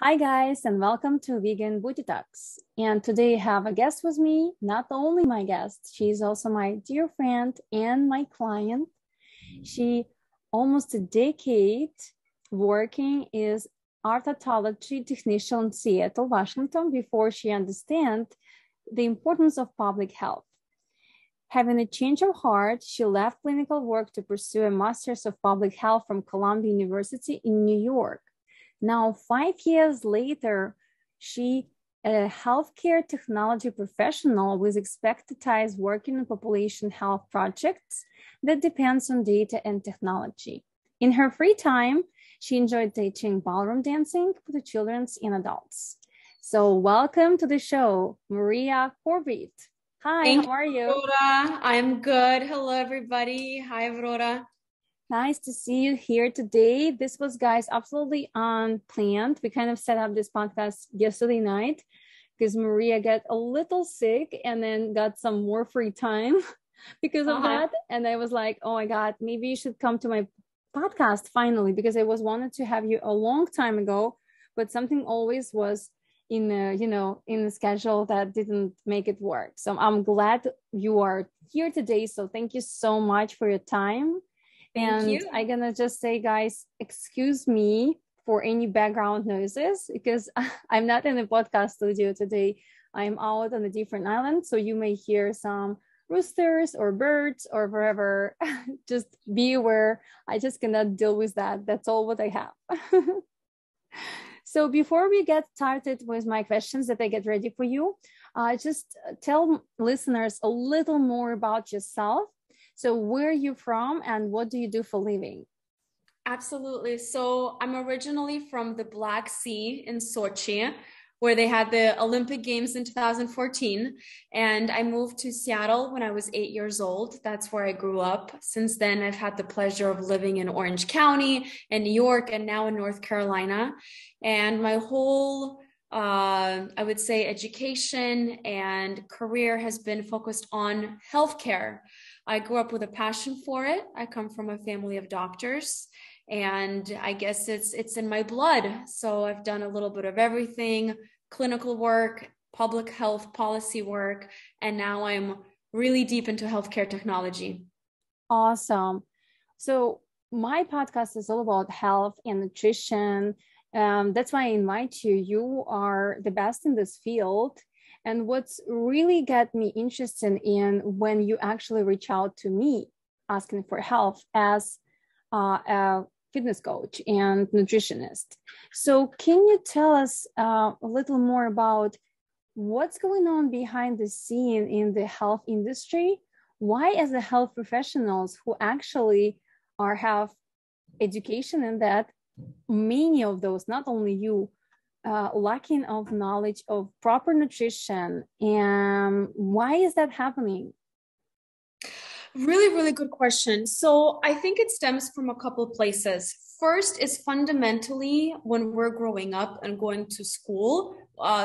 Hi guys, and welcome to Vegan Booty Talks. And today I have a guest with me, not only my guest, she's also my dear friend and my client. She almost a decade working as ophthalmology technician in Seattle, Washington, before she understand the importance of public health. Having a change of heart, she left clinical work to pursue a master's of public health from Columbia University in New York. Now, 5 years later, she, a healthcare technology professional with expertise working in population health projects that depends on data and technology. In her free time, she enjoyed teaching ballroom dancing for the children and adults. So welcome to the show, Maria Kordit. Hi, how are you? Aurora. I'm good. Hello, everybody. Hi, Aurora. Nice to see you here today. This was, guys, absolutely unplanned. We kind of set up this podcast yesterday night because Maria got a little sick and then got some more free time because of that. And I was like, oh my God, maybe you should come to my podcast finally, because I was wanted to have you a long time ago, but something always was in the schedule that didn't make it work. So I'm glad you are here today. So thank you so much for your time. Thank you. I'm gonna just say, guys, excuse me for any background noises because I'm not in the podcast studio today. I'm out on a different island, so you may hear some roosters or birds or wherever. Just be aware. I just cannot deal with that. That's all what I have. So before we get started with my questions that I get ready for you, just tell listeners a little more about yourself. So where are you from and what do you do for a living? Absolutely. So I'm originally from the Black Sea in Sochi, where they had the Olympic Games in 2014. And I moved to Seattle when I was 8 years old. That's where I grew up. Since then, I've had the pleasure of living in Orange County and New York and now in North Carolina. And my whole I would say education and career has been focused on healthcare. I grew up with a passion for it. I come from a family of doctors, and I guess it's in my blood. So I've done a little bit of everything: clinical work, public health policy work, and now I'm really deep into healthcare technology. Awesome. So my podcast is all about health and nutrition. That's why I invite you. You are the best in this field. And what's really got me interested in when you actually reach out to me asking for help as a fitness coach and nutritionist. So can you tell us a little more about what's going on behind the scene in the health industry? Why, as a health professionals who actually have education in that, many of those, not only you, lacking of knowledge of proper nutrition, and why is that happening? Really, really good question. So I think it stems from a couple of places. First is fundamentally when we're growing up and going to school,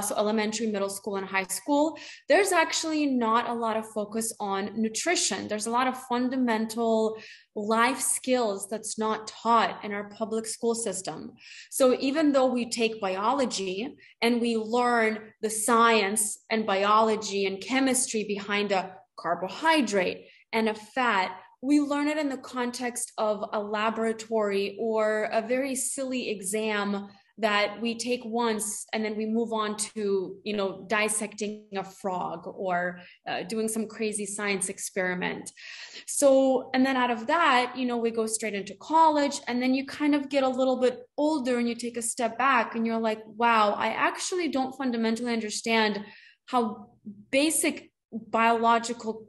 so elementary, middle school, and high school, there's actually not a lot of focus on nutrition. There's a lot of fundamental life skills that's not taught in our public school system. So even though we take biology and we learn the science and biology and chemistry behind a carbohydrate and a fat, we learn it in the context of a laboratory or a very silly exam that we take once and then we move on to, dissecting a frog or doing some crazy science experiment. So, and then out of that, we go straight into college, and then you kind of get a little bit older and you take a step back and you're like, wow, I actually don't fundamentally understand how basic biological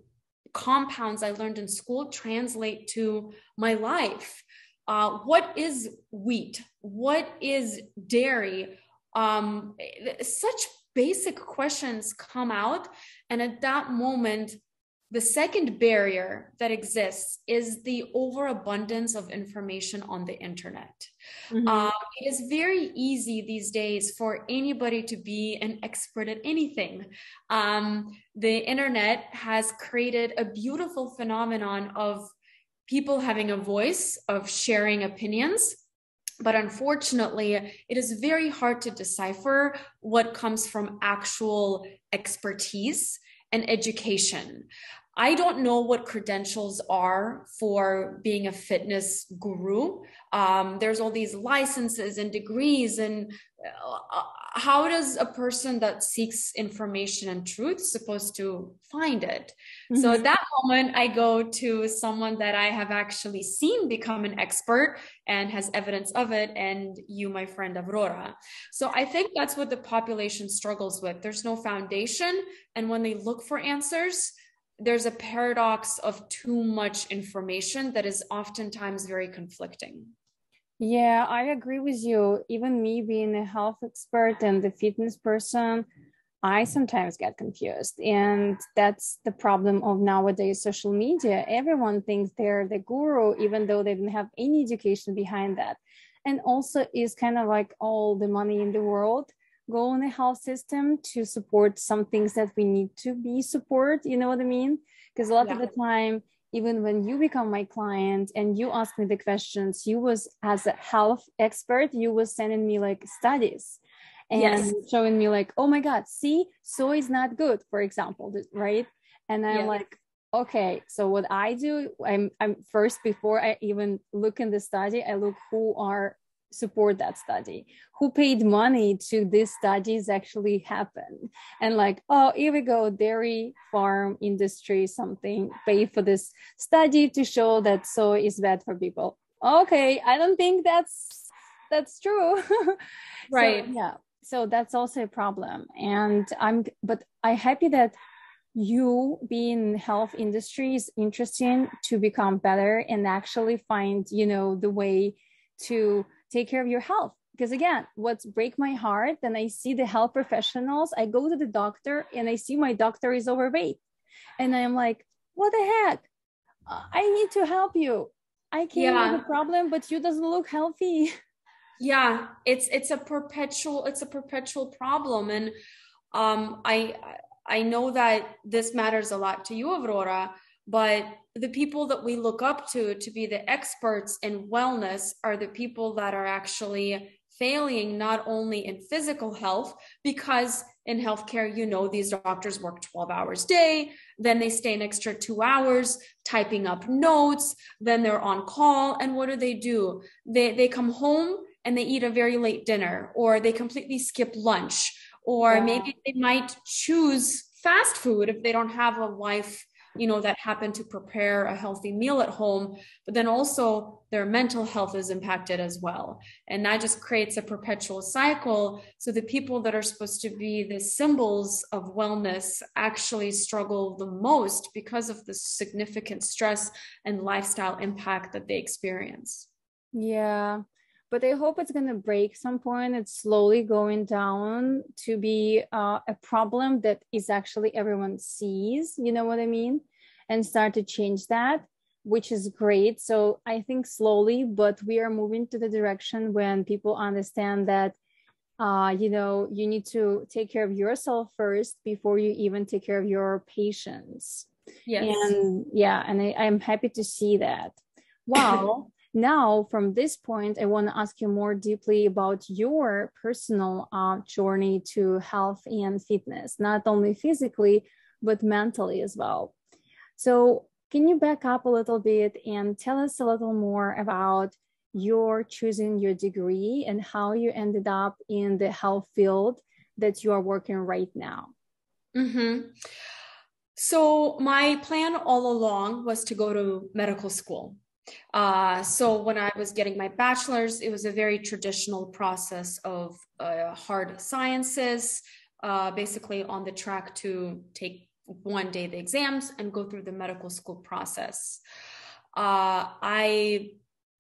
compounds I learned in school translate to my life. What is wheat? What is dairy? Such basic questions come out. And at that moment, the second barrier that exists is the overabundance of information on the internet. Mm-hmm. It is very easy these days for anybody to be an expert at anything. The internet has created a beautiful phenomenon of people having a voice, of sharing opinions. But unfortunately, it is very hard to decipher what comes from actual expertise and education. I don't know what credentials are for being a fitness guru. There's all these licenses and degrees, and how does a person that seeks information and truth supposed to find it? So at that moment, I go to someone that I have actually seen become an expert and has evidence of it, and you, my friend Aurora. So I think that's what the population struggles with. There's no foundation, and when they look for answers, there's a paradox of too much information that is oftentimes very conflicting. Yeah, I agree with you. Even me being a health expert and the fitness person, I sometimes get confused. And that's the problem of nowadays social media. Everyone thinks they're the guru, even though they didn't have any education behind that. And also is kind of like all the money in the world go in the health system to support some things that we need to be support. You know what I mean? Because a lot of the time, even when you become my client and you ask me the questions, you was as a health expert, you was sending me like studies and showing me like, oh my God, see, soy is not good, for example, right? And I'm like, okay, so what I do, I'm first, before I even look in the study, I look who are support that study, who paid money to these studies actually happen. And like, oh, here we go, dairy farm industry, something, pay for this study to show that soy is bad for people. Okay, I don't think that's true. Right. So, yeah, so that's also a problem. And I'm happy that you being in health industry is interesting to become better and actually find, the way to take care of your health. Because again, what's break my heart, and I see the health professionals, I go to the doctor and I see my doctor is overweight. And I'm like, what the heck? I need to help you. I came with a problem, but you doesn't look healthy. Yeah, it's a perpetual problem. And I know that this matters a lot to you, Aurora, but the people that we look up to be the experts in wellness are the people that are actually failing not only in physical health, because in healthcare, these doctors work 12 hours a day, then they stay an extra 2 hours typing up notes, then they're on call. And what do? They come home and they eat a very late dinner, or they completely skip lunch, or maybe they might choose fast food if they don't have a wife, that happened to prepare a healthy meal at home. But then also their mental health is impacted as well. And that just creates a perpetual cycle. So the people that are supposed to be the symbols of wellness actually struggle the most because of the significant stress and lifestyle impact that they experience. Yeah. But I hope it's going to break some point. It's slowly going down to be a problem that is actually everyone sees, you know what I mean? And start to change that, which is great. So I think slowly, but we are moving to the direction when people understand that, you need to take care of yourself first before you even take care of your patients. Yes. And I'm happy to see that. Wow. Now, from this point, I want to ask you more deeply about your personal journey to health and fitness, not only physically, but mentally as well. So can you back up a little bit and tell us a little more about your choosing your degree and how you ended up in the health field that you are working right now? So my plan all along was to go to medical school. So when I was getting my bachelor's, it was a very traditional process of hard sciences, basically on the track to take one day the exams and go through the medical school process. I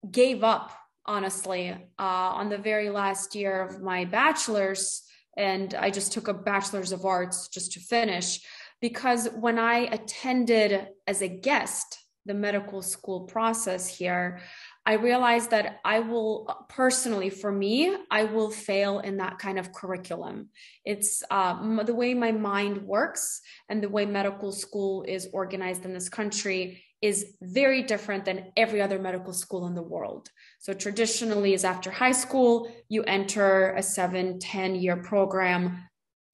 gave up, honestly, on the very last year of my bachelor's, and I just took a bachelor's of arts just to finish, because when I attended as a guest the medical school process here, I realized that I will personally, for me, I will fail in that kind of curriculum. It's the way my mind works and the way medical school is organized in this country. is very different than every other medical school in the world. So traditionally is after high school, you enter a 7-10 year program,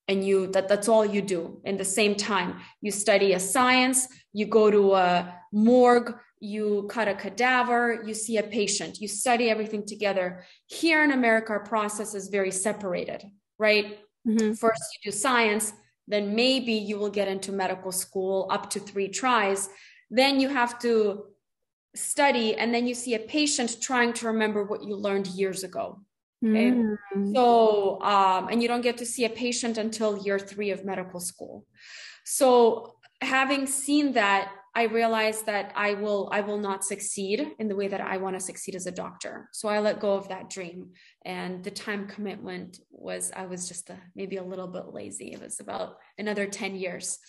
and that's all you do. In the same time, you study a science, you go to a morgue, you cut a cadaver, you see a patient, you study everything together. Here in America, our process is very separated, right? Mm-hmm. First you do science, then maybe you will get into medical school up to 3 tries. Then you have to study, and then you see a patient trying to remember what you learned years ago. Okay. Mm-hmm. So, and you don't get to see a patient until year 3 of medical school. So having seen that, I realized that I will not succeed in the way that I want to succeed as a doctor. So I let go of that dream, and the time commitment I was just maybe a little bit lazy. It was about another 10 years.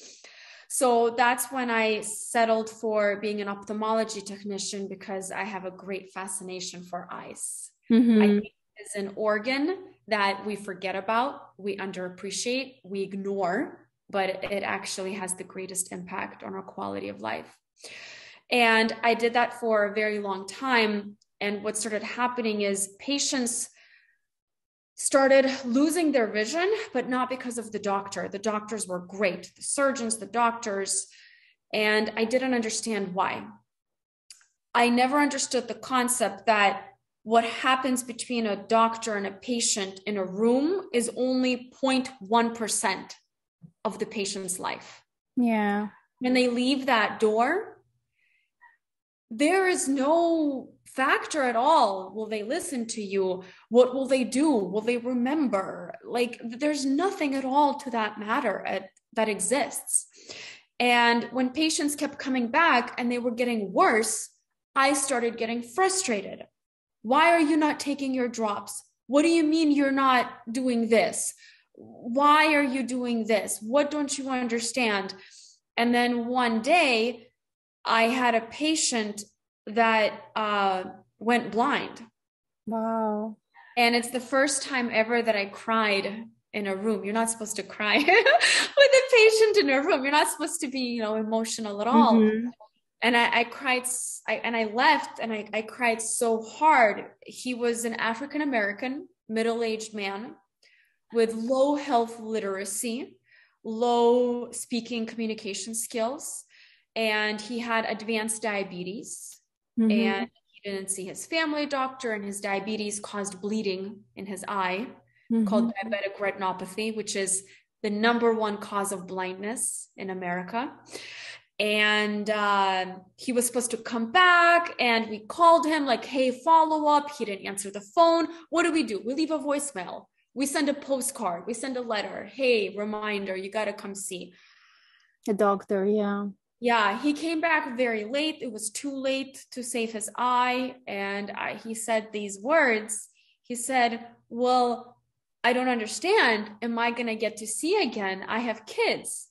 So that's when I settled for being an ophthalmology technician, because I have a great fascination for eyes. Mm-hmm. I think it's an organ that we forget about, we underappreciate, we ignore, but it actually has the greatest impact on our quality of life. And I did that for a very long time. And what started happening is patients started losing their vision, but not because of the doctor. The doctors were great, the surgeons, the doctors, and I didn't understand why. I never understood the concept that what happens between a doctor and a patient in a room is only 0.1% of the patient's life. Yeah. When they leave that door, there is no factor at all. Will they listen to you? What will they do? Will they remember? Like, there's nothing at all to that matter that exists. And when patients kept coming back and they were getting worse, I started getting frustrated. Why are you not taking your drops? What do you mean you're not doing this? Why are you doing this? What don't you understand? And then one day I had a patient that went blind. Wow. And it's the first time ever that I cried in a room. You're not supposed to cry with a patient in a room. You're not supposed to be, emotional at all. Mm-hmm. And I cried, and I left, and I cried so hard. He was an African-American, middle-aged man with low health literacy, low speaking communication skills, and he had advanced diabetes. Mm-hmm. And he didn't see his family doctor, and his diabetes caused bleeding in his eye, mm-hmm. called diabetic retinopathy, which is the #1 cause of blindness in America. And he was supposed to come back, and we called him like, hey, follow up. He didn't answer the phone. What do? We leave a voicemail. We send a postcard. We send a letter. Hey, reminder, you got to come see a doctor. Yeah. Yeah. He came back very late. It was too late to save his eye. And he said these words. He said, well, I don't understand. Am I going to get to see again? I have kids.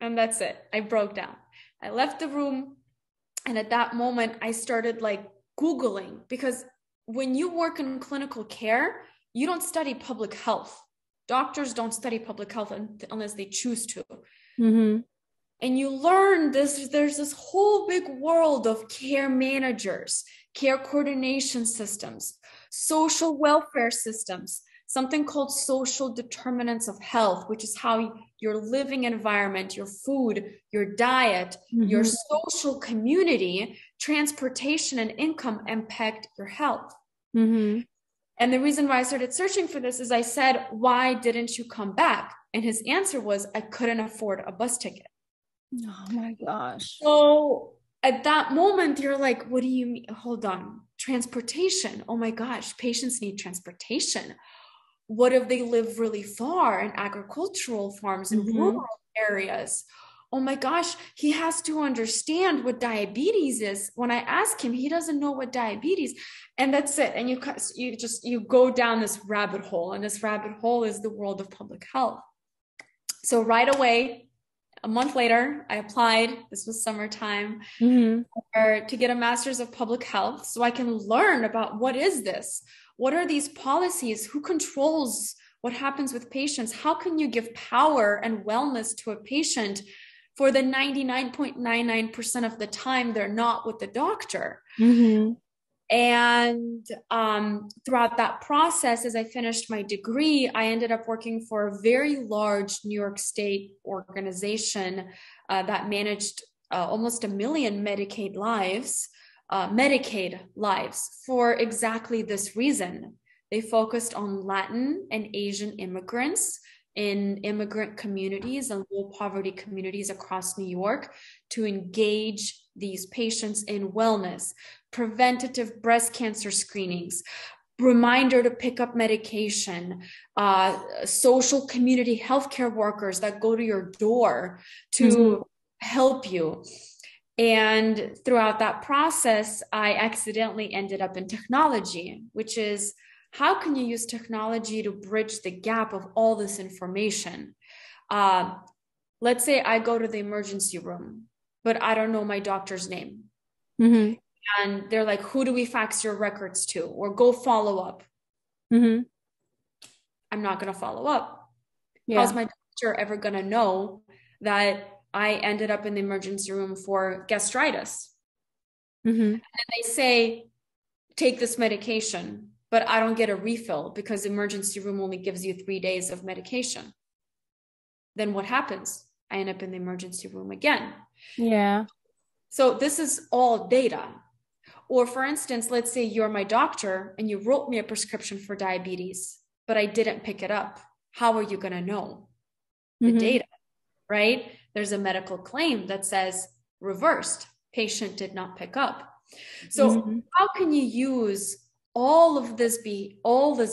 And that's it. I broke down. I left the room. And at that moment, I started Googling, because when you work in clinical care, you don't study public health. Doctors don't study public health unless they choose to. Mm-hmm. And you learn there's this whole big world of care managers, care coordination systems, social welfare systems, something called social determinants of health, which is how your living environment, your food, your diet, mm-hmm. your social community, transportation, and income impact your health. Mm-hmm. And the reason why I started searching for this is I said, why didn't you come back? And his answer was, I couldn't afford a bus ticket. Oh my gosh. So at that moment, you're like, what do you mean? Hold on. Transportation. Oh my gosh. Patients need transportation. What if they live really far in agricultural farms in mm-hmm. rural areas? Oh my gosh, he has to understand what diabetes is. When I ask him, he doesn't know what diabetes, and that's it. And you go down this rabbit hole, and this rabbit hole is the world of public health. So right away, a month later, I applied. This was summertime, mm-hmm. to get a master's of public health, so I can learn about what is this. What are these policies? Who controls what happens with patients? How can you give power and wellness to a patient For the 99.99% of the time, they're not with the doctor. Mm-hmm. And throughout that process, as I finished my degree, I ended up working for a very large New York State organization that managed almost 1 million Medicaid lives for exactly this reason. They focused on Latin and Asian immigrants in immigrant communities and low poverty communities across New York to engage these patients in wellness, preventative breast cancer screenings, reminder to pick up medication, social community healthcare workers that go to your door to help you. And throughout that process, I accidentally ended up in technology, which is how can you use technology to bridge the gap of all this information? Let's say I go to the emergency room, but I don't know my doctor's name. Mm-hmm. And they're like, who do we fax your records to? Or go follow up. Mm-hmm. I'm not going to follow up. Yeah. How's my doctor ever going to know that I ended up in the emergency room for gastritis? Mm-hmm. And they say, take this medication, but I don't get a refill because the emergency room only gives you 3 days of medication. Then what happens? I end up in the emergency room again. Yeah. So this is all data. Or for instance, let's say you're my doctor and you wrote me a prescription for diabetes, but I didn't pick it up. How are you going to know the data, right? There's a medical claim that says reversed, patient did not pick up. So how can you use all this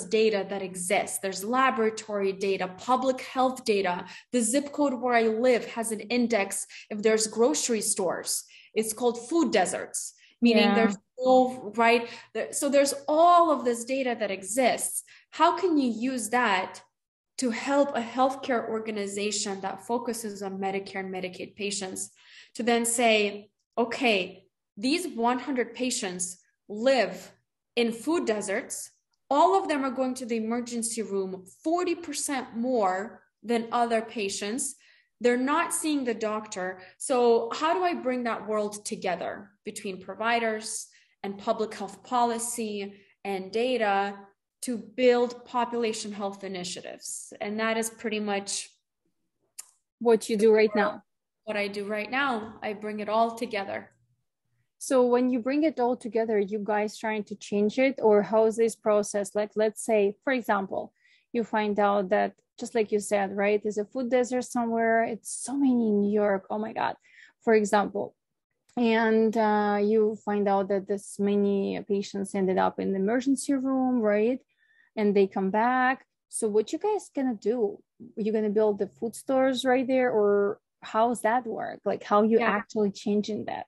data that exists? There's laboratory data, public health data. The zip code where I live has an index if there's grocery stores. It's called food deserts, meaning there's no, right? So there's all of this data that exists. How can you use that to help a healthcare organization that focuses on Medicare and Medicaid patients to then say, okay, these 100 patients live in food deserts. All of them are going to the emergency room 40% more than other patients. They're not seeing the doctor. So how do I bring that world together between providers and public health policy and data to build population health initiatives? And that is pretty much what you do right now. What I do right now. I bring it all together. So when you bring it all together, you guys trying to change it, or how is this process? Like, let's say, for example, you find out that, just like you said, right, there's a food desert somewhere. It's so many in New York. Oh my God, for example. And you find out that this many patients ended up in the emergency room, right? And they come back. So what you guys gonna do? Are you gonna build the food stores right there, or how's that work? Like, how you actually changing that?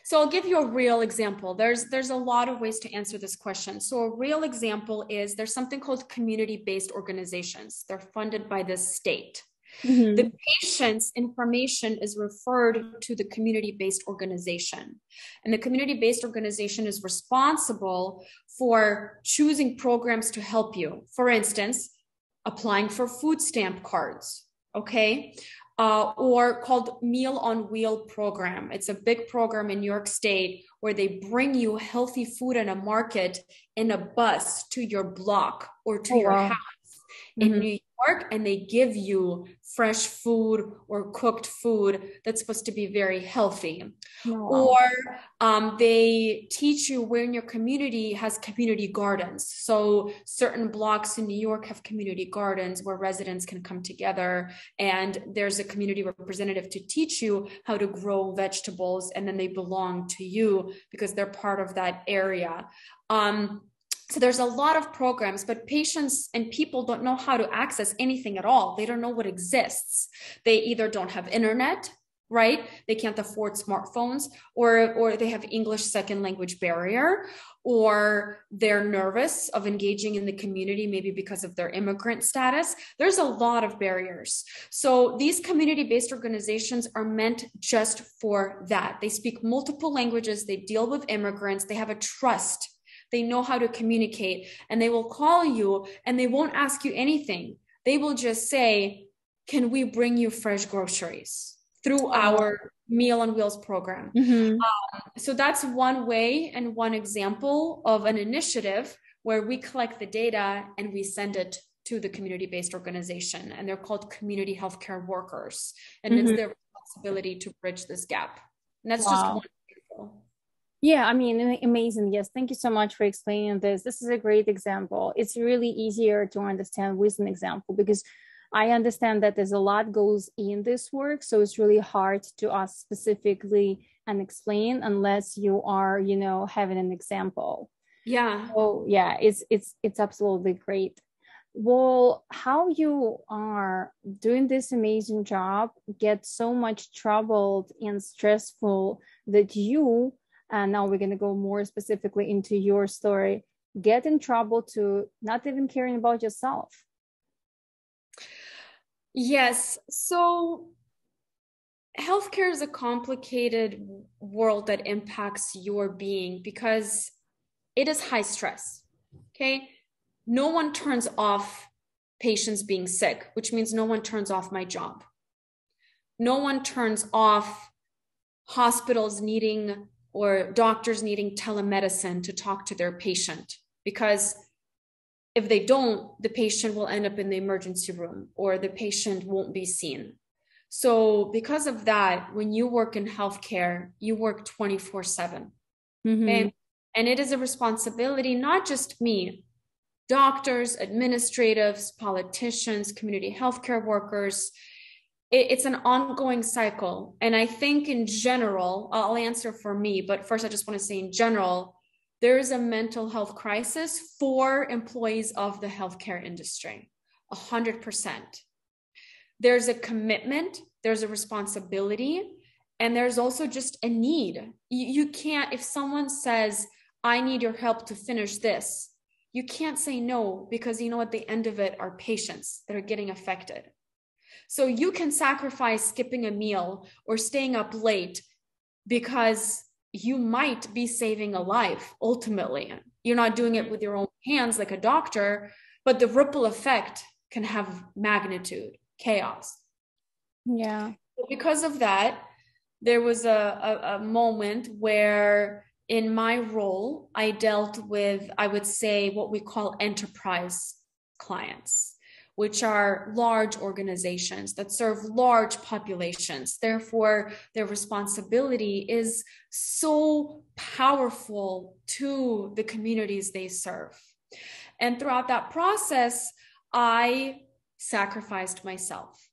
So I'll give you a real example. There's a lot of ways to answer this question. So a real example is there's something called community-based organizations. They're funded by the state. The patient's information is referred to the community-based organization. And the community-based organization is responsible for choosing programs to help you. For instance, applying for food stamp cards, okay? Or called Meal on Wheel program. It's a big program in New York State where they bring you healthy food in a market in a bus to your block or to your house in New York, and they give you fresh food or cooked food that's supposed to be very healthy. Or they teach you where in your community has community gardens. So certain blocks in New York have community gardens where residents can come together, and there's a community representative to teach you how to grow vegetables, and then they belong to you because they're part of that area. So there's a lot of programs, but patients and people don't know how to access anything at all. They don't know what exists. They either don't have internet, right? They can't afford smartphones, or they have English second language barrier, or they're nervous of engaging in the community, maybe because of their immigrant status. There's a lot of barriers. So these community-based organizations are meant just for that. They speak multiple languages. They deal with immigrants. They have a trust. They know how to communicate, and they will call you and they won't ask you anything. They will just say, can we bring you fresh groceries through our Meal on Wheels program. Mm-hmm. So that's one way and one example of an initiative where we collect the data and we send it to the community-based organization, and they're called community healthcare workers, and it's their responsibility to bridge this gap. And that's just one example. Yeah, I mean, amazing. Yes, thank you so much for explaining this. This is a great example. It's really easier to understand with an example because I understand that there's a lot goes in this work, so it's really hard to ask specifically and explain unless you are, having an example. Yeah. Oh, yeah, it's absolutely great. Well, how you are doing this amazing job get so much troubled and stressful that you, and now we're going to go more specifically into your story, get in trouble to not even caring about yourself. Yes. So healthcare is a complicated world that impacts your being because it is high stress. Okay. No one turns off patients being sick, which means no one turns off my job. No one turns off hospitals needing or doctors needing telemedicine to talk to their patient, because if they don't, the patient will end up in the emergency room or the patient won't be seen. So because of that, when you work in healthcare, you work 24/7. Okay? And it is a responsibility, not just me, doctors, administratives, politicians, community healthcare workers. It's an ongoing cycle. And I think in general, I'll answer for me, but first I just want to say in general, there is a mental health crisis for employees of the healthcare industry, 100%. There's a commitment, there's a responsibility, and there's also just a need. You can't, if someone says, I need your help to finish this, you can't say no, because at the end of it are patients that are getting affected. So you can sacrifice skipping a meal or staying up late because you might be saving a life. Ultimately, you're not doing it with your own hands like a doctor, but the ripple effect can have magnitude, chaos. Yeah. Because of that, there was a moment where in my role, I dealt with, I would say, what we call enterprise clients, which are large organizations that serve large populations. Therefore, their responsibility is so powerful to the communities they serve. And throughout that process, I sacrificed myself.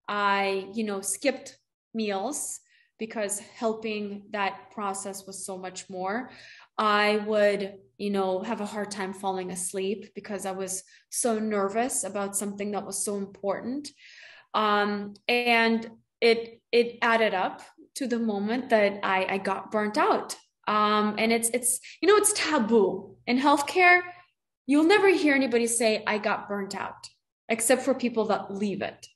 I, skipped meals because helping that process was so much more. I would, have a hard time falling asleep because I was so nervous about something that was so important. And it added up to the moment that I got burnt out. And it's taboo in healthcare. You'll never hear anybody say, I got burnt out, except for people that leave it.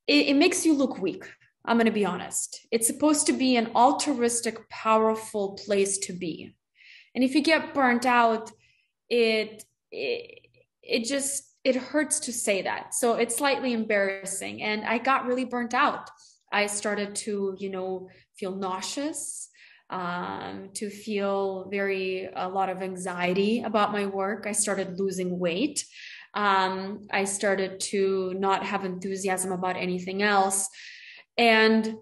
It makes you look weak. I'm going to be honest. It's supposed to be an altruistic, powerful place to be. And if you get burnt out, it hurts to say that. So it's slightly embarrassing. And I got really burnt out. I started to, feel nauseous, to feel a lot of anxiety about my work. I started losing weight. I started to not have enthusiasm about anything else. And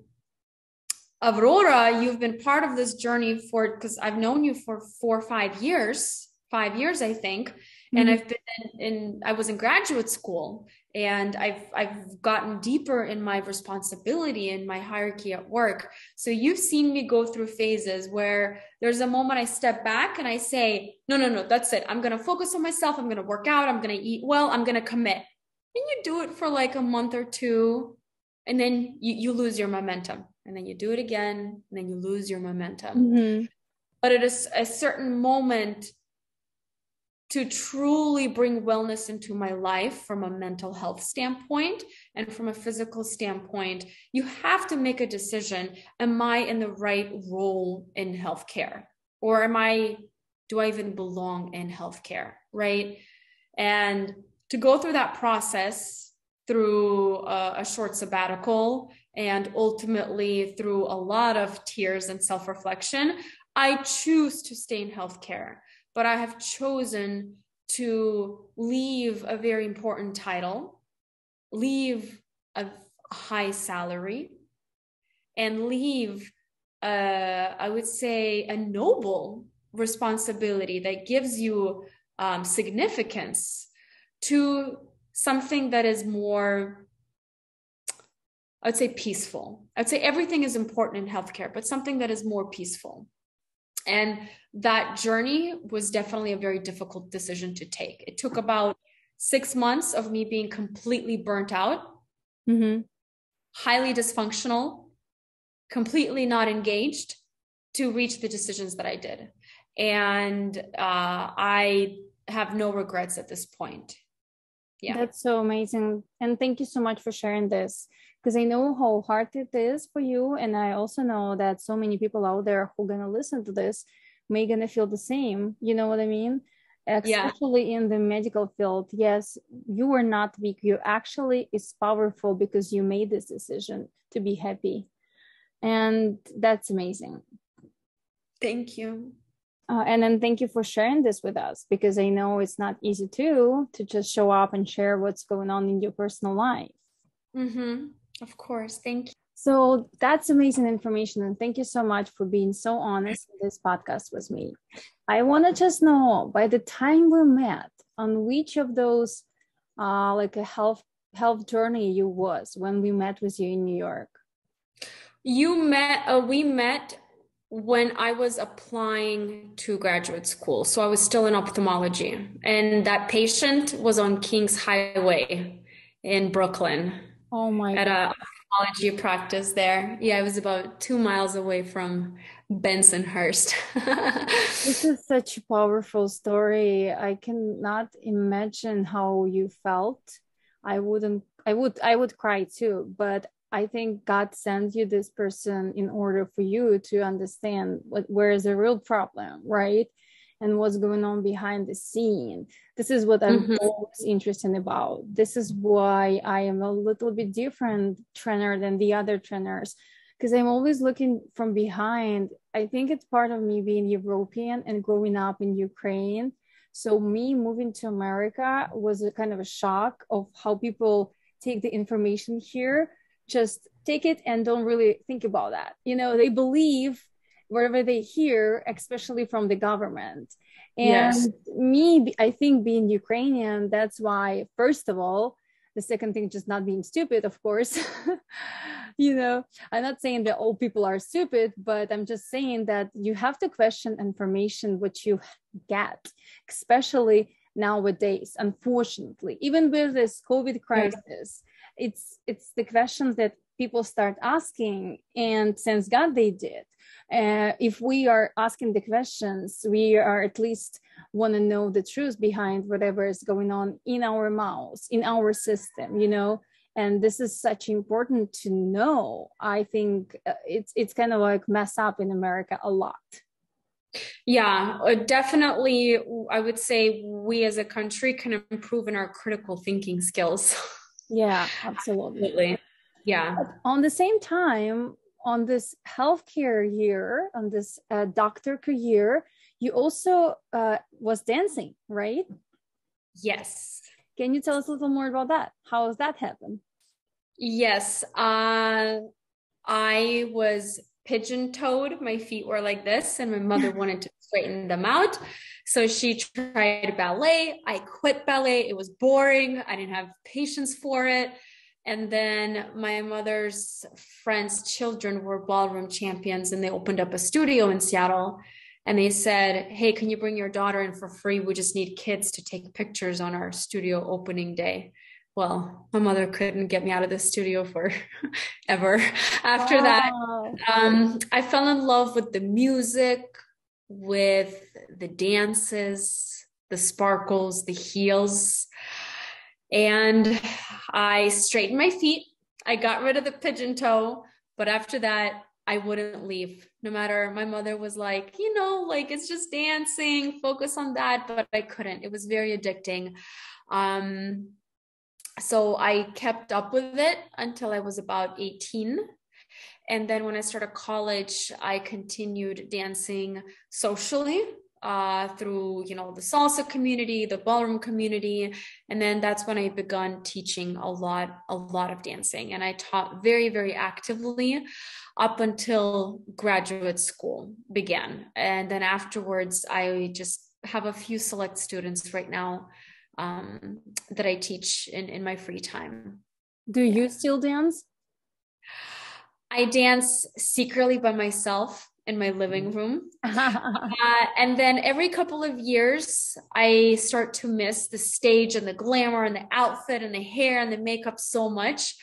Aurora, you've been part of this journey because I've known you for 4 or 5 years, 5 years, I think. And I've been I was in graduate school, and I've gotten deeper in my responsibility and my hierarchy at work. So you've seen me go through phases where there's a moment I step back and I say, no, that's it. I'm going to focus on myself. I'm going to work out. I'm going to eat well. I'm going to commit. And you do it for like a month or two, and then you lose your momentum. And then you do it again, and then you lose your momentum. But at a certain moment, to truly bring wellness into my life from a mental health standpoint and from a physical standpoint, you have to make a decision. Am I in the right role in healthcare? Or do I even belong in healthcare? Right? And to go through that process, through a short sabbatical and ultimately through a lot of tears and self-reflection, I choose to stay in healthcare, but I have chosen to leave a very important title, leave a high salary, and leave, I would say, a noble responsibility that gives you significance to something that is more, I would say, peaceful. I'd say everything is important in healthcare, but something that is more peaceful. And that journey was definitely a very difficult decision to take. It took about 6 months of me being completely burnt out, highly dysfunctional, completely not engaged, to reach the decisions that I did. And I have no regrets at this point. Yeah. That's so amazing. And thank you so much for sharing this, because I know how hard it is for you. And I also know that so many people out there who are going to listen to this may going to feel the same. You know what I mean? Especially in the medical field. Yes, you are not weak. You actually is powerful because you made this decision to be happy. And that's amazing. Thank you. And then thank you for sharing this with us, because I know it's not easy to just show up and share what's going on in your personal life. Of course. Thank you. So that's amazing information. And thank you so much for being so honest in this podcast with me. I want to just know, by the time we met, on which of those like a health journey you was when we met with you in New York? We met when I was applying to graduate school. So I was still in ophthalmology, and that patient was on Kings Highway in Brooklyn. Oh my God. At a ophthalmology practice there. Yeah, it was about 2 miles away from Bensonhurst. This is such a powerful story. I cannot imagine how you felt. I would cry too, but I think God sent you this person in order for you to understand where is the real problem, right? And what's going on behind the scene. This is what I'm always interested about. This is why I am a little bit different trainer than the other trainers, because I'm always looking from behind. I think it's part of me being European and growing up in Ukraine. So me moving to America was a kind of a shock of how people take the information here, just take it and don't really think about that. You know, they believe whatever they hear, especially from the government. And me, I think being Ukrainian, that's why, first of all, the second thing, just not being stupid, of course. You know, I'm not saying that all people are stupid, but I'm just saying that you have to question information which you get, especially nowadays, unfortunately, even with this COVID crisis. It's the questions that people start asking, and since God they did. If we are asking the questions, we are at least want to know the truth behind whatever is going on in our mouths, in our system, you know. And this is such important to know. I think it's kind of like mess up in America a lot. Yeah, definitely. I would say we as a country can improve in our critical thinking skills. Yeah, absolutely. Yeah. But on the same time, on this healthcare year, on this doctor career, you also was dancing, right? Yes. Can you tell us a little more about that? How has that happened? Yes. I was pigeon-toed. My feet were like this, and my mother wanted to straighten them out. So she tried ballet. I quit ballet. It was boring. I didn't have patience for it. And then my mother's friends' children were ballroom champions, and they opened up a studio in Seattle. And they said, hey, can you bring your daughter in for free? We just need kids to take pictures on our studio opening day. Well, my mother couldn't get me out of the studio for ever. After that, I fell in love with the music, with the dances, the sparkles, the heels. And I straightened my feet. I got rid of the pigeon toe. But after that, I wouldn't leave. No matter, my mother was like, you know, like it's just dancing, focus on that. But I couldn't. It was very addicting. So I kept up with it until I was about 18. And then when I started college, I continued dancing socially through, the salsa community, the ballroom community. And then that's when I begun teaching a lot of dancing. And I taught very, very actively up until graduate school began. And then afterwards, I just have a few select students right now that I teach in my free time. Do you still dance? I dance secretly by myself in my living room. And then every couple of years, I start to miss the stage and the glamour and the outfit and the hair and the makeup so much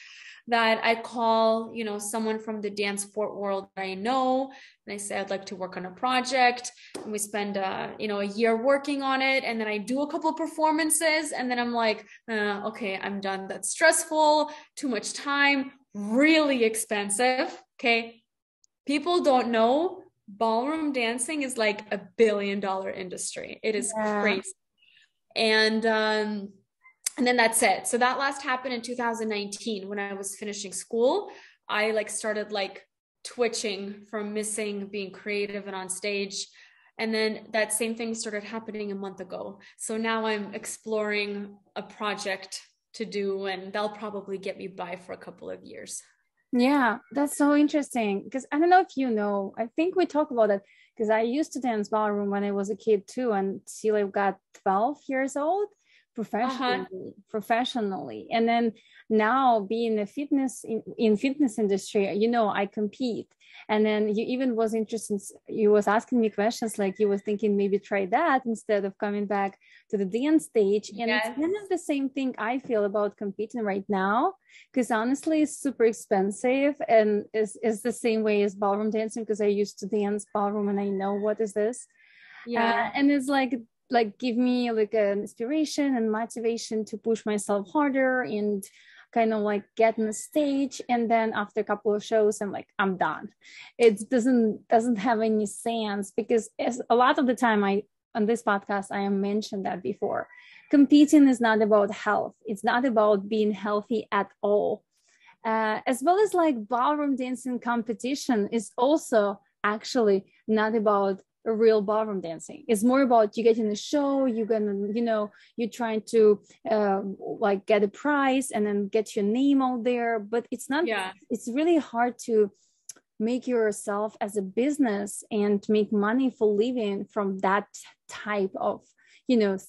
that I call, someone from the dance sport world that I know, and I say I'd like to work on a project, and we spend, a year working on it, and then I do a couple of performances, and then I'm like, okay, I'm done. That's stressful, too much time, really expensive. Okay, people don't know ballroom dancing is like $1 billion industry. It is crazy, and then that's it. So that last happened in 2019 when I was finishing school. I started twitching from missing being creative and on stage. And then that same thing started happening a month ago. So now I'm exploring a project to do, and they'll probably get me by for a couple of years. Yeah, that's so interesting. Because I don't know if you know, I think we talked about it because I used to dance ballroom when I was a kid too, until I got 12 years old professionally. And then now being a fitness in fitness industry, I compete. And then you even was interested, you was asking me questions like you was thinking maybe try that instead of coming back to the dance stage. And It's kind of the same thing I feel about competing right now, because honestly it's super expensive and is the same way as ballroom dancing, because I used to dance ballroom and I know what is this. And it's like give me an inspiration and motivation to push myself harder and kind of get on the stage. And then after a couple of shows I'm done. It doesn't have any sense, because as a lot of the time on this podcast I have mentioned that before, competing is not about health. It's not about being healthy at all. As well as ballroom dancing competition is also actually not about a real ballroom dancing. It's more about you getting a show, you're gonna, you're trying to get a prize and then get your name out there. But it's not, it's really hard to make yourself as a business and make money for living from that type of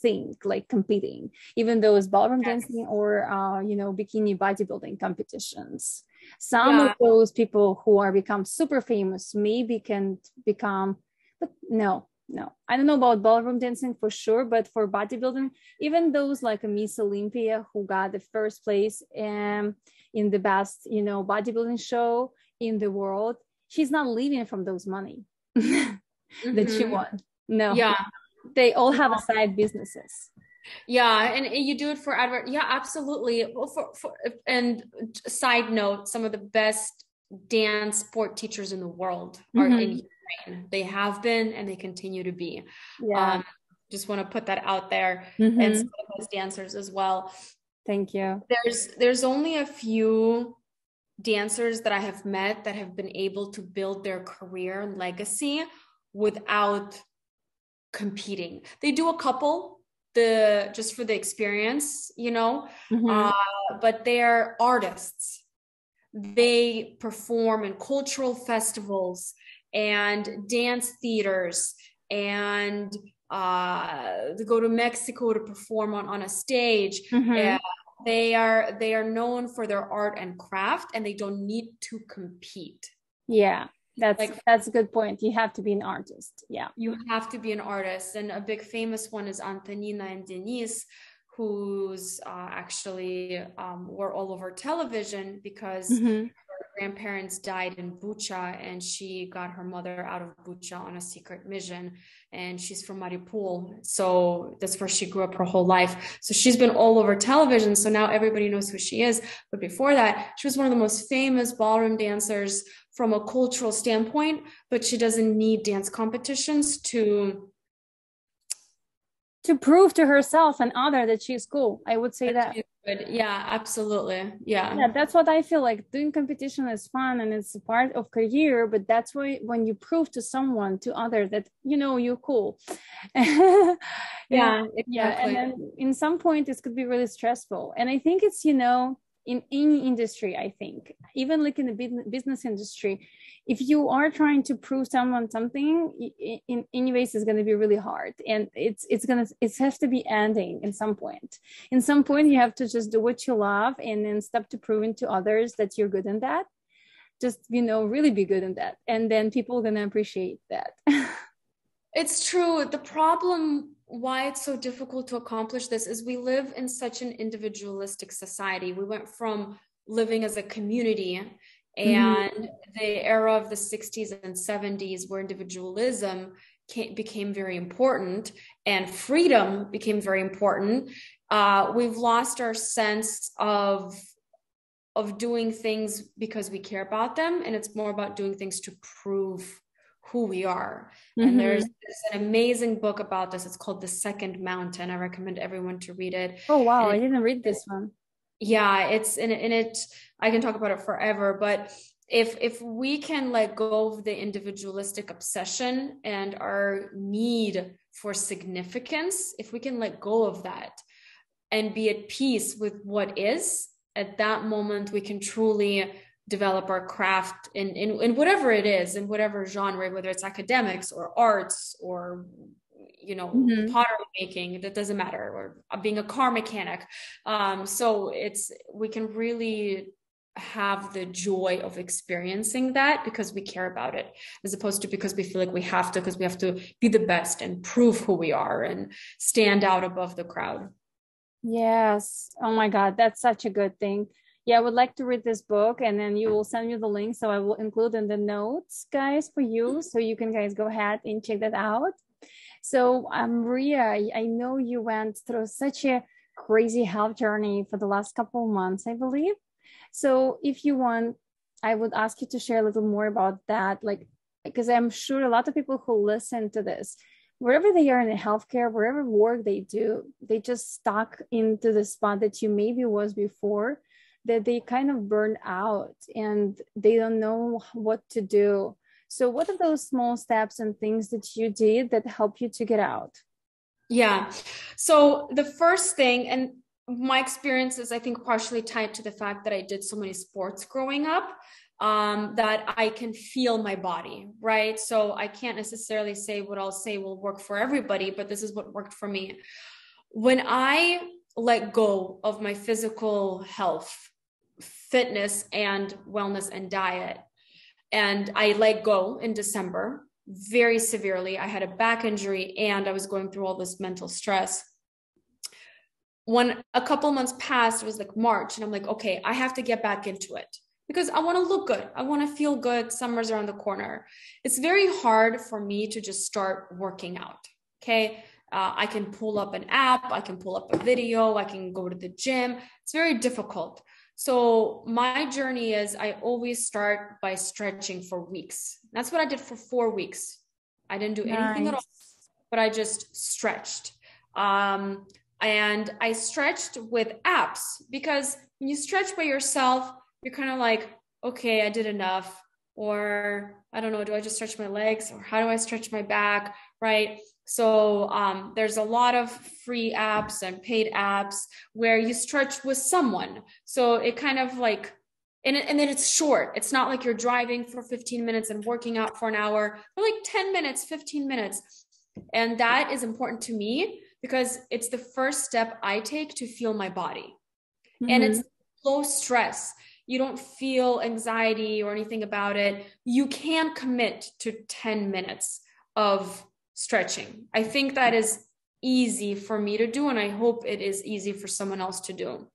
thing, like competing, even though it's ballroom dancing or bikini bodybuilding competitions. Some of those people who are become super famous maybe can become, but no, I don't know about ballroom dancing for sure, but for bodybuilding, even those like a Miss Olympia who got the first place in the best bodybuilding show in the world, she's not living from those money that she won. They all have a side businesses. And you do it for advert. Absolutely. Well, and side note, some of the best dance sport teachers in the world are in Ukraine. They have been and they continue to be. Just want to put that out there. And some of those dancers as well. Thank you. There's only a few dancers that I have met that have been able to build their career and legacy without competing. They do a couple just for the experience, but they're artists. They perform in cultural festivals and dance theaters, and they go to Mexico to perform on a stage. They are known for their art and craft, and they don't need to compete. That's a good point. You have to be an artist. You have to be an artist. And a big famous one is Antonina and Denise, who's actually were all over television because her grandparents died in Bucha, and she got her mother out of Bucha on a secret mission. And she's from Mariupol, so that's where she grew up her whole life. So she's been all over television, so now everybody knows who she is. But before that, she was one of the most famous ballroom dancers from a cultural standpoint, but she doesn't need dance competitions to to prove to herself and other that she's cool. I would say that. Good. Yeah, absolutely. Yeah. Yeah, that's what I feel like. Doing competition is fun and it's a part of career, but that's why when you prove to someone, to others that you're cool. And Yeah, yeah, and exactly. then in some point it could be really stressful. And I think it's, in any industry, I think, even like in the business industry, if you are trying to prove someone something, in any ways it's going to be really hard, and it has to be ending in some point. In some point you have to just do what you love and then stop to proving to others that you're good in that. Just really be good in that, and then people are going to appreciate that. It's true. The problem why it's so difficult to accomplish this is we live in such an individualistic society. We went from living as a community and Mm-hmm. the era of the 60s and 70s where individualism became very important and freedom became very important. We've lost our sense of doing things because we care about them, and it's more about doing things to prove who we are. And there's Mm-hmm. an amazing book about this. It's called The Second Mountain. I recommend everyone to read it. Oh wow, And I didn't read this one. yeah, it's in it. I can talk about it forever, but if we can let go of the individualistic obsession and our need for significance, if we can let go of that and be at peace with what is, at that moment we can truly develop our craft in whatever it is, in whatever genre, whether it's academics or arts or Mm-hmm. pottery making, that doesn't matter, or being a car mechanic. So we can really have the joy of experiencing that because we care about it, as opposed to because we feel like we have to, because we have to be the best and prove who we are and stand out above the crowd. Yes. Oh my God, that's such a good thing. Yeah, I would like to read this book, and then you will send me the link. So I will include in the notes, guys, for you. So you can guys go ahead and check that out. So, Maria, I know you went through such a crazy health journey for the last couple of months, I believe. So if you want, I would ask you to share a little more about that, like, because I'm sure a lot of people who listen to this, wherever they are in healthcare, wherever work they do, they just stuck into the spot that you maybe was before, that they kind of burn out and they don't know what to do. So what are those small steps and things that you did that help you to get out? Yeah. So the first thing, and my experience is, I think, partially tied to the fact that I did so many sports growing up, that I can feel my body, right? So I can't necessarily say what I'll say will work for everybody, but this is what worked for me. When I let go of my physical health, fitness, and wellness and diet, and I let go in December very severely. I had a back injury and I was going through all this mental stress. When a couple months passed, it was like March, and I'm like, okay, I have to get back into it because I want to look good. I want to feel good. Summer's around the corner. It's very hard for me to just start working out. Okay. I can pull up an app, I can pull up a video, I can go to the gym. It's very difficult. So my journey is, I always start by stretching for weeks. That's what I did for 4 weeks. I didn't do anything at all, Nice. but I just stretched. And I stretched with apps, because when you stretch by yourself, you're kind of like, okay, I did enough. Or I don't know, do I just stretch my legs, or how do I stretch my back? Right. So there's a lot of free apps and paid apps where you stretch with someone. So it kind of like, and then it's short. It's not like you're driving for 15 minutes and working out for an hour, or like 10 minutes, 15 minutes. And that is important to me because it's the first step I take to feel my body. And Mm-hmm. it's low stress. You don't feel anxiety or anything about it. You can commit to 10 minutes of stretching. I think that is easy for me to do, and I hope it is easy for someone else to do.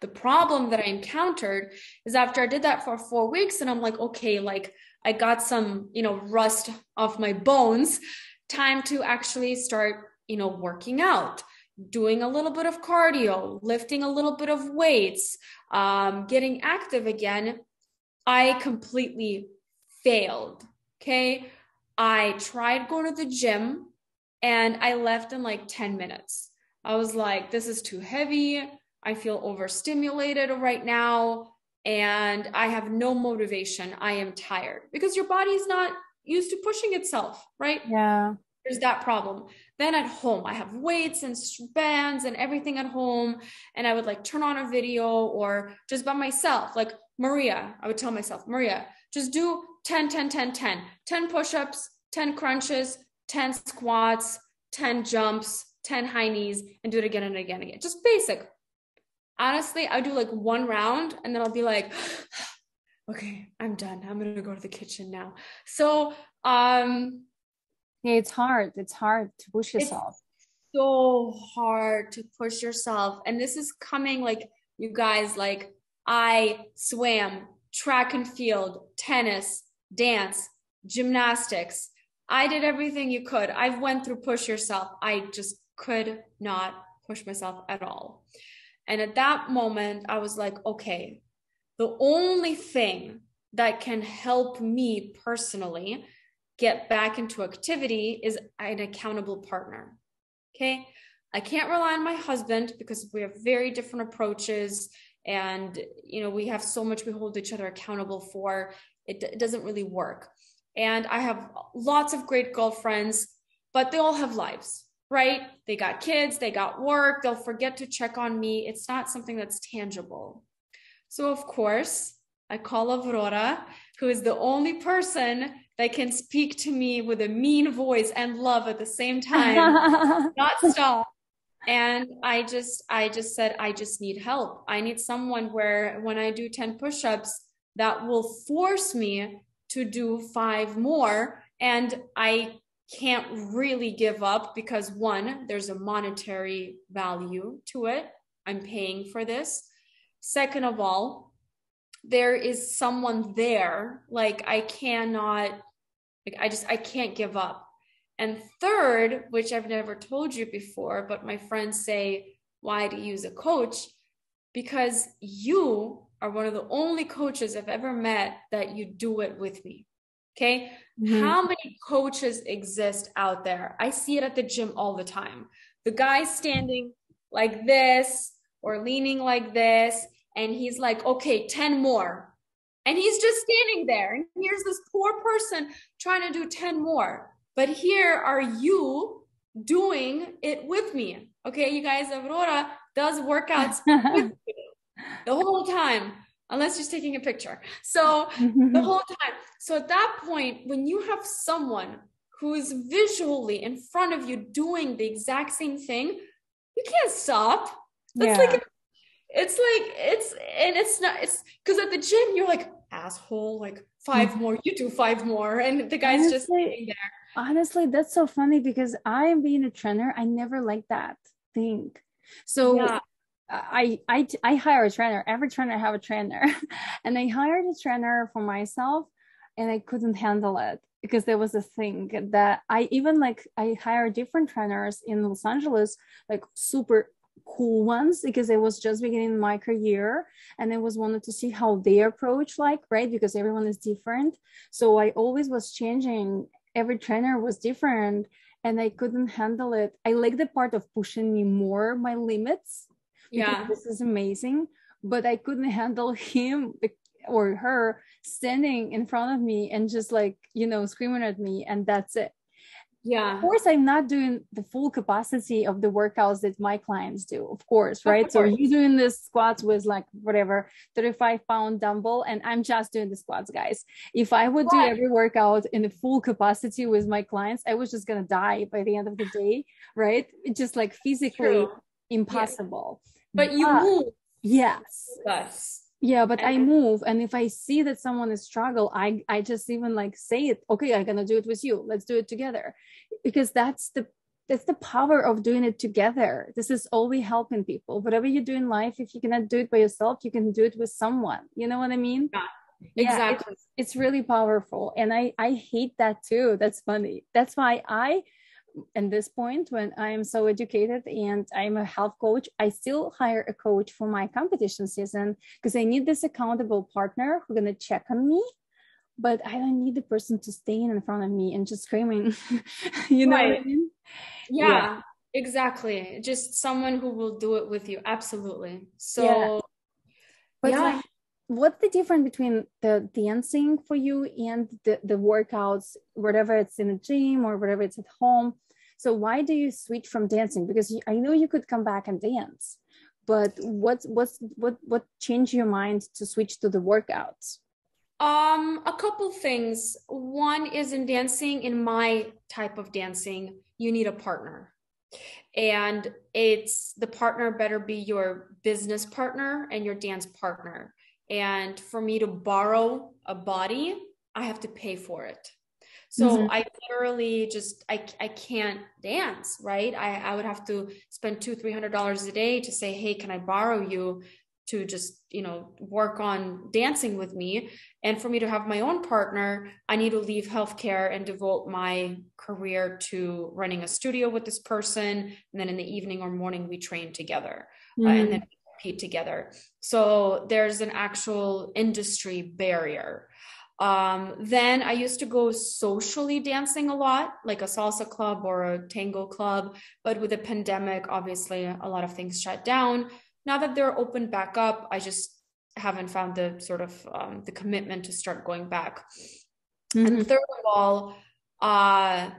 The problem that I encountered is after I did that for 4 weeks, and I'm like, okay, like I got some, rust off my bones, time to actually start, working out, doing a little bit of cardio, lifting a little bit of weights, getting active again. I completely failed. Okay. I tried going to the gym. And I left in like 10 minutes. I was like, this is too heavy. I feel overstimulated right now. And I have no motivation. I am tired because your body's not used to pushing itself, right? Yeah. There's that problem. Then at home, I have weights and bands and everything at home. And I would like turn on a video or just by myself, like Maria, I would tell myself, Maria, just do 10, 10, 10, 10, 10 push-ups, 10 crunches, 10 squats, 10 jumps, 10 high knees, and do it again and again and again. Just basic. Honestly, I do like one round and then I'll be like, okay, I'm done. I'm going to go to the kitchen now. So, Yeah, it's hard. It's hard to push yourself. so hard to push yourself. And this is coming like you guys, like I swam, track and field, tennis, dance, gymnastics. I did everything you could. I've went through push yourself. I just could not push myself at all. And at that moment, I was like, okay, the only thing that can help me personally get back into activity is an accountable partner. Okay. I can't rely on my husband because we have very different approaches and, you know, we have so much we hold each other accountable for. It doesn't really work. And I have lots of great girlfriends, but they all have lives, right? They got kids, they got work, they'll forget to check on me. It's not something that's tangible. So of course, I call Aurora, who is the only person that can speak to me with a mean voice and love at the same time, not stop. And I just said, I just need help. I need someone where when I do 10 push-ups, that will force me to do 5 more. And I can't really give up because one, there's a monetary value to it. I'm paying for this. Second of all, there is someone there. Like I cannot, like I can't give up. And third, which I've never told you before, but my friends say, why to use a coach? Because you are one of the only coaches I've ever met that you do it with me. Okay. Mm-hmm. How many coaches exist out there? I see it at the gym all the time. The guy's standing like this or leaning like this. And he's like, okay, 10 more. And he's just standing there. And here's this poor person trying to do 10 more. But here are you doing it with me. Okay, you guys, Aurora does workouts with you the whole time, unless she's taking a picture. So the whole time. So at that point, when you have someone who is visually in front of you doing the exact same thing, you can't stop. That's like it's not, it's because at the gym you're like, asshole, like 5 more, you do 5 more, and the guy's just sitting there. Honestly, that's so funny because I am being a trainer, I never liked that thing. So yeah. I hire a trainer. Every trainer have a trainer. And I hired a trainer for myself and I couldn't handle it because there was a thing that I hired different trainers in Los Angeles, like super cool ones, because I was just beginning my career and I was wanted to see how they approach, like, right, because everyone is different. So I always was changing. Every trainer was different and I couldn't handle it. I like the part of pushing me more my limits. Yeah, this is amazing, but I couldn't handle him or her standing in front of me and just like, you know, screaming at me, and that's it. Yeah. Of course, I'm not doing the full capacity of the workouts that my clients do, of course, right? Of course. So you're doing the squats with like whatever 35-pound dumbbell, and I'm just doing the squats, guys. If I would do every workout in the full capacity with my clients, I was just gonna die by the end of the day, right? It's just like physically impossible. Yeah. But you move. Yes. Yes. Yeah, but I move, and if I see that someone is struggle, I just even like say it. Okay, I'm gonna do it with you. Let's do it together, because that's the power of doing it together. This is all we helping people. Whatever you do in life, if you cannot do it by yourself, you can do it with someone. You know what I mean? Yeah, exactly. It's really powerful, and I hate that too. That's funny. That's why at this point, when I'm so educated and I'm a health coach, I still hire a coach for my competition season because I need this accountable partner who's going to check on me, but I don't need the person to stand in front of me and just screaming. You know what I mean? Yeah. Yeah, exactly. Just someone who will do it with you. Absolutely. Yeah. So, But like, yeah. what's the difference between the dancing for you and the workouts, whatever it's in the gym or whatever it's at home? So why do you switch from dancing? Because I know you could come back and dance, but what changed your mind to switch to the workouts? A couple things. One is in dancing, in my type of dancing, you need a partner. And it's the partner better be your business partner and your dance partner. And for me to borrow a body, I have to pay for it. So Mm-hmm. I literally just I can't dance, right? I would have to spend $200-300 a day to say, hey, can I borrow you to just, work on dancing with me? And for me to have my own partner, I need to leave healthcare and devote my career to running a studio with this person. And then in the evening or morning, we train together, and then we compete together. So there's an actual industry barrier. Then I used to go socially dancing a lot, like a salsa club or a tango club. But with the pandemic, obviously, a lot of things shut down. Now that they're opened back up, I just haven't found the sort of the commitment to start going back. Mm-hmm. And third of all, uh,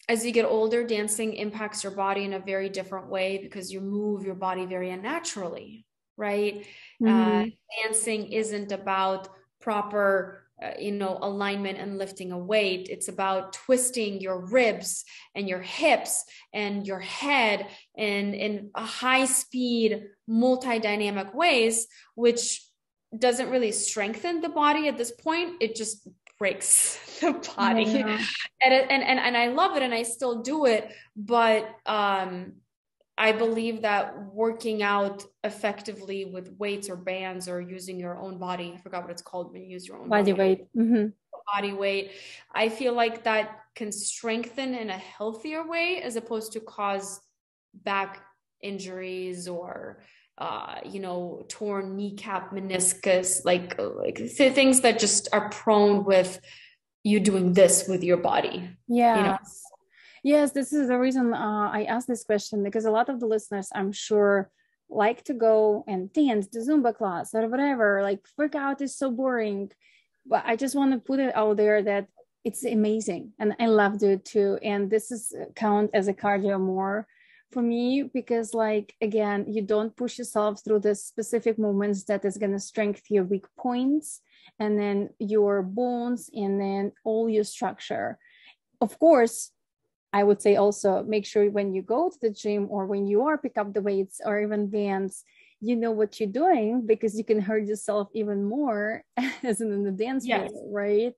as you get older, dancing impacts your body in a very different way because you move your body very unnaturally, right? Uh, Mm-hmm. Dancing isn't about proper alignment and lifting a weight. It's about twisting your ribs and your hips and your head and in a high speed multi-dynamic ways, which doesn't really strengthen the body at this point. It just breaks the body. Yeah. And I love it and I still do it, but I believe that working out effectively with weights or bands or using your own body, I forgot what it's called when you use your own Body weight. Mm-hmm. body weight, I feel like that can strengthen in a healthier way as opposed to cause back injuries or torn kneecap, meniscus, like things that just are prone with you doing this with your body, you know. Yes. Yes, this is the reason I asked this question because a lot of the listeners, I'm sure, like to go and dance, the Zumba class or whatever. Like, workout is so boring. But I just want to put it out there that it's amazing and I loved it too. And this is count as a cardio more for me because, like, again, you don't push yourself through the specific movements that is going to strengthen your weak points and then your bones and then all your structure. Of course, I would say also make sure when you go to the gym or when you are pick up the weights or even bands, you know what you're doing because you can hurt yourself even more as in the dance Yes. floor, right?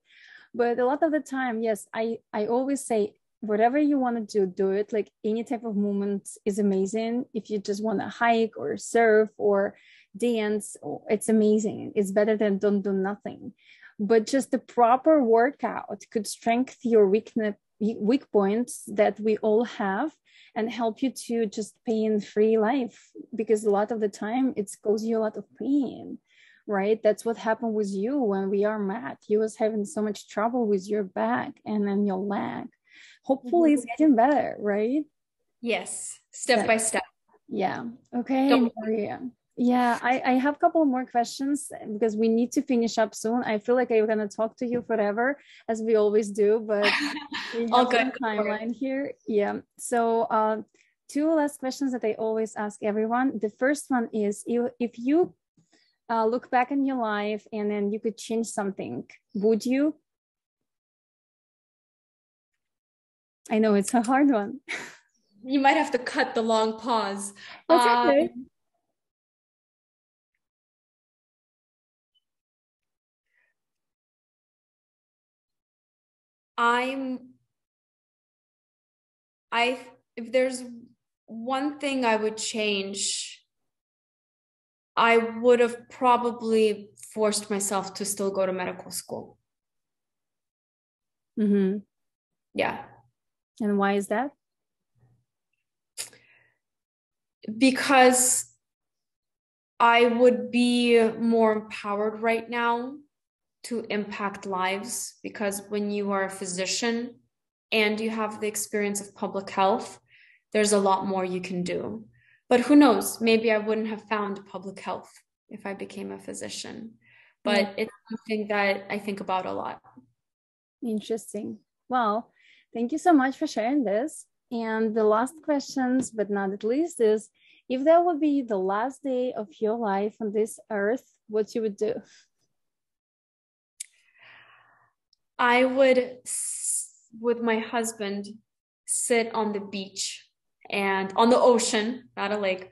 But a lot of the time, yes, I always say whatever you want to do it. Like any type of movement is amazing. If you just want to hike or surf or dance, it's amazing. It's better than don't do nothing. But just the proper workout could strengthen your weak points that we all have and help you to just pain-free life because a lot of the time it's causes you a lot of pain, right? That's what happened with you when we are met. You was having so much trouble with your back and then your leg. Hopefully it's getting better, right? Yes, step by step. Yeah. Okay, Don't Maria. Yeah, I have a couple more questions because we need to finish up soon. I feel like I'm gonna talk to you forever, as we always do, but we all have good. some timeline here. Yeah. So two last questions that I always ask everyone. The first one is if you look back in your life and then you could change something, would you? I know it's a hard one. You might have to cut the long pause. That's okay. I'm I if there's one thing I would change, I would have probably forced myself to still go to medical school. Mm-hmm. Yeah. And why is that? Because I would be more empowered right now to impact lives. Because when you are a physician, and you have the experience of public health, there's a lot more you can do. But who knows? Maybe I wouldn't have found public health if I became a physician. But it's something that I think about a lot. Interesting. Well, thank you so much for sharing this. And the last questions, but not at least, is if that would be the last day of your life on this earth, what you would do? I would, with my husband, sit on the beach and on the ocean, not a lake,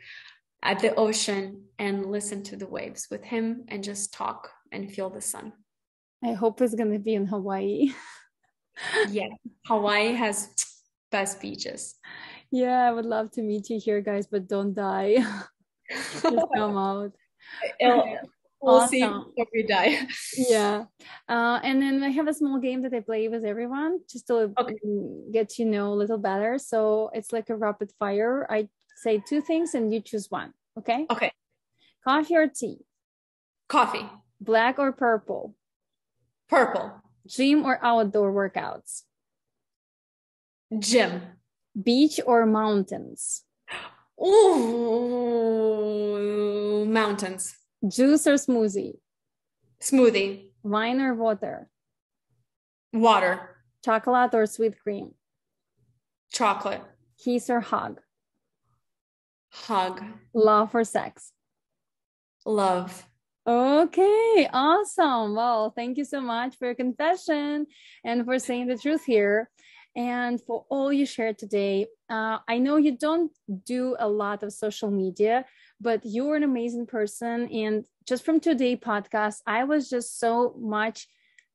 at the ocean, and listen to the waves with him and just talk and feel the sun. I hope it's going to be in Hawaii. Yeah, Hawaii has best beaches. Yeah, I would love to meet you here, guys, but don't die. Just come out. We'll see if we die. Yeah. And then I have a small game that I play with everyone just to get to know a little better. So it's like a rapid fire. I say two things and you choose one. Okay? Okay. Coffee or tea? Coffee. Black or purple? Purple. Gym or outdoor workouts? Gym. Beach or mountains? Ooh, mountains. Juice or smoothie? Smoothie. Wine or water? Water. Chocolate or sweet cream? Chocolate. Kiss or hug? Hug. Love or sex? Love. Okay, awesome. Well, thank you so much for your confession and for saying the truth here and for all you shared today. I know you don't do a lot of social media, but you're an amazing person. And just from today's podcast, I was just so much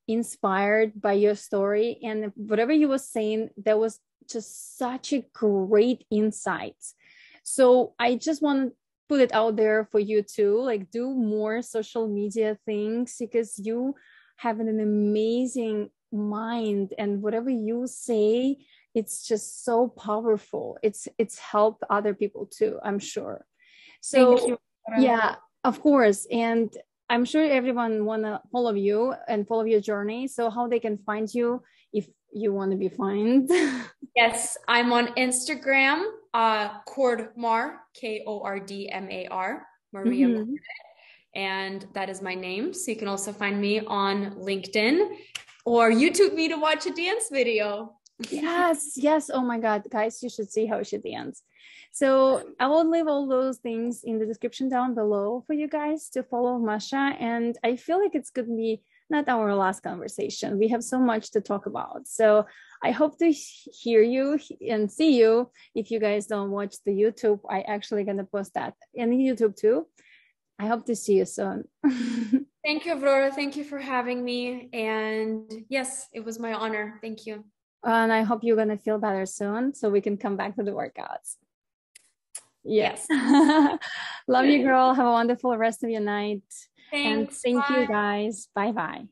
inspired by your story, and whatever you were saying, that was just such a great insight. So I just want to put it out there for you to like do more social media things, because you have an amazing mind, and whatever you say, it's just so powerful. It's helped other people too, I'm sure. So yeah, of course. And I'm sure everyone want to follow you and follow your journey. So how they can find you if you want to be found? Yes, I'm on Instagram, Kordmar, Kordmar, Maria Kordit, and that is my name. So you can also find me on LinkedIn or YouTube me to watch a dance video. Yes. Oh my God, guys, you should see how she dances. So I will leave all those things in the description down below for you guys to follow Masha. And I feel like it's going to be not our last conversation. We have so much to talk about. So I hope to hear you and see you. If you guys don't watch the YouTube, I actually going to post that in YouTube too. I hope to see you soon. Thank you, Aurora. Thank you for having me. And yes, it was my honor. Thank you. And I hope you're going to feel better soon so we can come back to the workouts. Yes. Love you, girl. Have a wonderful rest of your night. Thanks. And thank you, guys. Bye-bye.